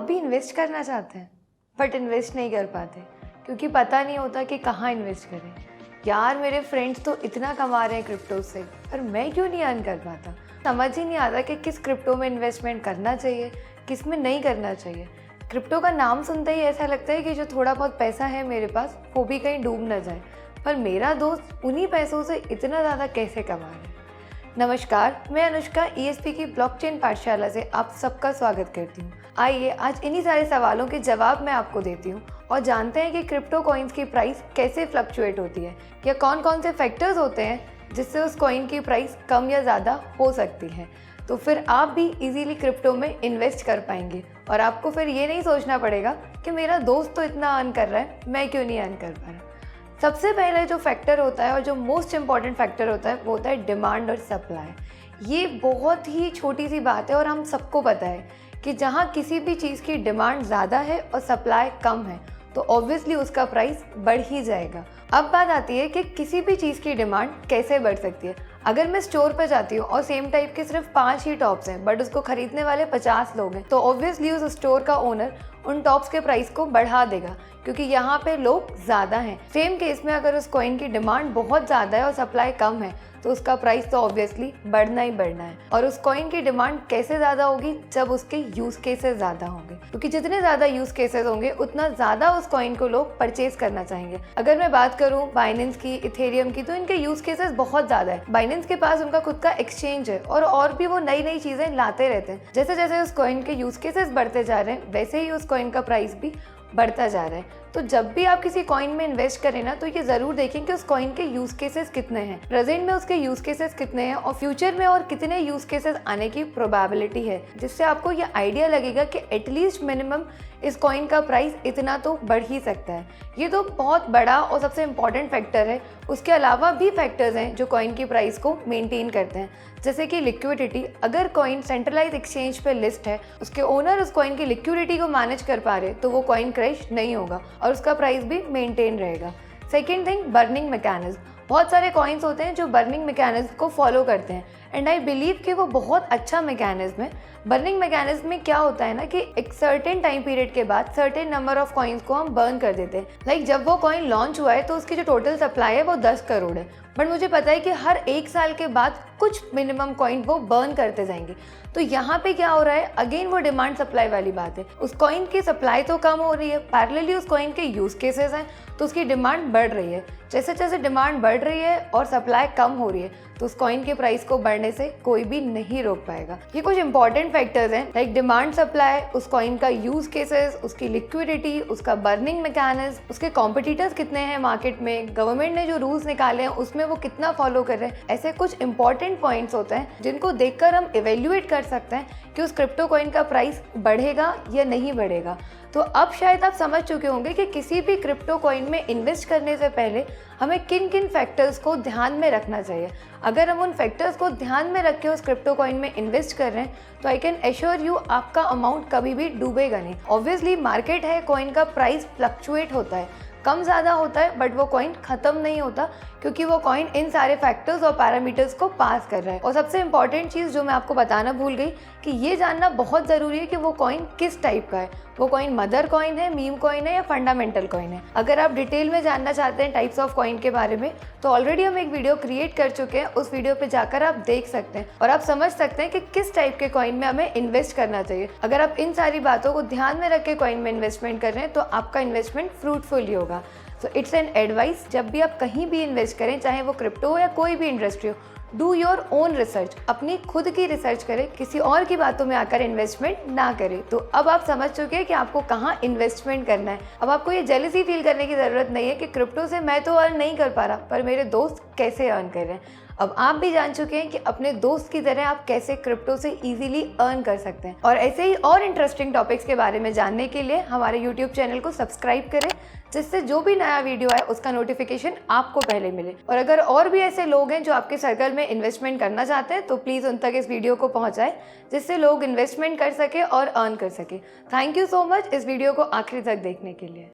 भी इन्वेस्ट करना चाहते हैं बट इन्वेस्ट नहीं कर पाते क्योंकि पता नहीं होता कि कहाँ इन्वेस्ट करें। यार मेरे फ्रेंड्स तो इतना कमा रहे हैं क्रिप्टो से, पर मैं क्यों नहीं अर्न कर पाता। समझ ही नहीं आता कि किस क्रिप्टो में इन्वेस्टमेंट करना चाहिए, किस में नहीं करना चाहिए। क्रिप्टो का नाम सुनते ही ऐसा लगता है कि जो थोड़ा बहुत पैसा है मेरे पास वो भी कहीं डूब ना जाए, पर मेरा दोस्त उन्हीं पैसों से इतना ज़्यादा कैसे कमा रहा है। नमस्कार, मैं अनुष्का ESP की ब्लॉकचेन पाठशाला से आप सबका स्वागत करती हूँ। आइए आज इन्हीं सारे सवालों के जवाब मैं आपको देती हूँ और जानते हैं कि क्रिप्टो कॉइन्स की प्राइस कैसे फ्लक्चुएट होती है या कौन कौन से फैक्टर्स होते हैं जिससे उस कॉइन की प्राइस कम या ज़्यादा हो सकती है। तो फिर आप भी इजीली क्रिप्टो में इन्वेस्ट कर पाएंगे और आपको फिर ये नहीं सोचना पड़ेगा कि मेरा दोस्त तो इतना अर्न कर रहा है, मैं क्यों नहीं अर्न कर पा रहा। सबसे पहले जो फैक्टर होता है और जो मोस्ट इम्पॉर्टेंट फैक्टर होता है वो होता है डिमांड और सप्लाई। ये बहुत ही छोटी सी बात है और हम सबको पता है कि जहाँ किसी भी चीज़ की डिमांड ज़्यादा है और सप्लाई कम है तो ऑब्वियसली उसका प्राइस बढ़ ही जाएगा। अब बात आती है कि किसी भी चीज़ की डिमांड कैसे बढ़ सकती है। अगर मैं स्टोर पर जाती हूँ और सेम टाइप के सिर्फ 5 ही टॉप्स हैं बट उसको खरीदने वाले 50 लोग हैं तो ऑब्वियसली उस स्टोर का ओनर उन टॉप्स के प्राइस को बढ़ा देगा क्योंकि यहाँ पे लोग ज़्यादा हैं। सेम केस में अगर उस कॉइन की डिमांड बहुत ज़्यादा है और सप्लाई कम है तो उसका प्राइस तो ऑब्वियसली बढ़ना ही बढ़ना है। और उस कॉइन की डिमांड कैसे ज़्यादा होगी, जब उसके यूज़ केसेस ज़्यादा होंगे, क्योंकि जितने ज़्यादा यूज़ केसेस होंगे उतना ज़्यादा उस कॉइन को लोग परचेज करना चाहेंगे। अगर मैं बात करूँ बाइनेंस की, इथेरियम की, तो इनके यूज़ केसेस बहुत ज़्यादा है। बाइनेंस के पास उनका खुद का एक्सचेंज है और भी वो नई नई चीज़ें लाते रहते हैं। जैसे जैसे उस कॉइन के यूज़ केसेस बढ़ते जा रहे हैं वैसे ही उस कॉइन का प्राइस भी बढ़ता जा रहा है। तो जब भी आप किसी कॉइन में इन्वेस्ट करें ना तो ये ज़रूर देखें कि उस कॉइन के यूज़ केसेस कितने हैं, प्रेजेंट में उसके यूज़ केसेस कितने हैं और फ्यूचर में और कितने यूज़ केसेस आने की प्रोबेबिलिटी है, जिससे आपको ये आइडिया लगेगा कि एटलीस्ट मिनिमम इस कॉइन का प्राइस इतना तो बढ़ ही सकता है। ये तो बहुत बड़ा और सबसे इम्पॉर्टेंट फैक्टर है। उसके अलावा भी फैक्टर्स हैं जो कॉइन की प्राइस को मेंटेन करते हैं, जैसे कि लिक्विडिटी। अगर कॉइन सेंट्रलाइज एक्सचेंज पे लिस्ट है, उसके ओनर उस कॉइन की लिक्विडिटी को मैनेज कर पा रहे तो वो कॉइन क्रैश नहीं होगा और उसका प्राइस भी मेंटेन रहेगा। Second thing, burning mechanism. बहुत सारे कॉइन्स होते हैं जो बर्निंग मैकेनिज्म को फॉलो करते हैं एंड आई बिलीव कि वो बहुत अच्छा मैकेनिज्म है। बर्निंग मैकेनिज्म में क्या होता है ना कि एक सर्टेन टाइम पीरियड के बाद सर्टेन नंबर ऑफ कॉइन्स को हम बर्न कर देते हैं। लाइक जब वो कॉइन लॉन्च हुआ है तो उसकी जो टोटल सप्लाई है वो 10 करोड़ है, बट मुझे पता है कि हर 1 साल के बाद कुछ मिनिमम कॉइन वो बर्न करते जाएंगे। तो यहाँ पे क्या हो रहा है, अगेन वो डिमांड सप्लाई वाली बात है। उस कॉइन की सप्लाई तो कम हो रही है, पैरेलली उस कॉइन के यूज केसेस हैं तो उसकी डिमांड बढ़ रही है। जैसे जैसे डिमांड बढ़ रही है और सप्लाई कम हो रही है तो उस कॉइन के प्राइस को बढ़ने से कोई भी नहीं रोक पाएगा। ये कुछ इंपॉर्टेंट फैक्टर्स हैं, लाइक डिमांड, सप्लाई, उस कॉइन का यूज केसेस, उसकी लिक्विडिटी, उसका बर्निंग मैकेनिज्म, उसके कॉम्पिटिटर्स कितने हैं मार्केट में, गवर्नमेंट ने जो रूल्स निकाले हैं उसमें वो कितना फॉलो कर रहे हैं। ऐसे कुछ इंपॉर्टेंट पॉइंट्स होते हैं जिनको देखकर हम इवेल्युएट कर सकते हैं कि उस क्रिप्टो कॉइन का प्राइस बढ़ेगा या नहीं बढ़ेगा। तो अब शायद आप समझ चुके होंगे कि किसी भी क्रिप्टो कॉइन में इन्वेस्ट करने से पहले हमें किन किन फैक्टर्स को ध्यान में रखना चाहिए। अगर हम उन फैक्टर्स को ध्यान में रख के उस क्रिप्टो कॉइन में इन्वेस्ट कर रहे हैं तो आई कैन एश्योर यू आपका अमाउंट कभी भी डूबेगा नहीं। ऑब्वियसली मार्केट है, कॉइन का प्राइस फ्लक्चुएट होता है, कम ज़्यादा होता है, बट वो कॉइन ख़त्म नहीं होता क्योंकि वो कॉइन इन सारे फैक्टर्स और पैरामीटर्स को पास कर रहा है। और सबसे इंपॉर्टेंट चीज़ जो मैं आपको बताना भूल गई कि ये जानना बहुत ज़रूरी है कि वो कॉइन किस टाइप का है। वो कॉइन मदर कॉइन है, मीम कॉइन है या फंडामेंटल कॉइन है। अगर आप डिटेल में जानना चाहते हैं टाइप्स ऑफ कॉइन के बारे में तो ऑलरेडी हम एक वीडियो क्रिएट कर चुके हैं, उस वीडियो पे जाकर आप देख सकते हैं और आप समझ सकते हैं कि किस टाइप के कॉइन में हमें इन्वेस्ट करना चाहिए। अगर आप इन सारी बातों को ध्यान में रख के कॉइन में इन्वेस्टमेंट कर रहे हैं तो आपका इन्वेस्टमेंट फ्रूटफुल ही होगा। सो इट्स एन एडवाइस, जब भी आप कहीं भी इन्वेस्ट करें, चाहे वो क्रिप्टो हो या कोई भी इंडस्ट्री हो, डू योर ओन रिसर्च, अपनी खुद की रिसर्च करें, किसी और की बातों में आकर इन्वेस्टमेंट ना करें। तो अब आप समझ चुके हैं कि आपको कहाँ इन्वेस्टमेंट करना है। अब आपको ये जेलसी फील करने की ज़रूरत नहीं है कि क्रिप्टो से मैं तो अर्न नहीं कर पा रहा पर मेरे दोस्त कैसे अर्न कर रहे हैं। अब आप भी जान चुके हैं कि अपने दोस्त की तरह आप कैसे क्रिप्टो से इजीली अर्न कर सकते हैं। और ऐसे ही और इंटरेस्टिंग टॉपिक्स के बारे में जानने के लिए हमारे यूट्यूब चैनल को सब्सक्राइब करें, जिससे जो भी नया वीडियो आए उसका नोटिफिकेशन आपको पहले मिले। और अगर और भी ऐसे लोग हैं जो आपके सर्कल में इन्वेस्टमेंट करना चाहते हैं तो प्लीज़ उन तक इस वीडियो को पहुंचाएं, जिससे लोग इन्वेस्टमेंट कर सके और अर्न कर सके। थैंक यू सो मच इस वीडियो को आखिरी तक देखने के लिए।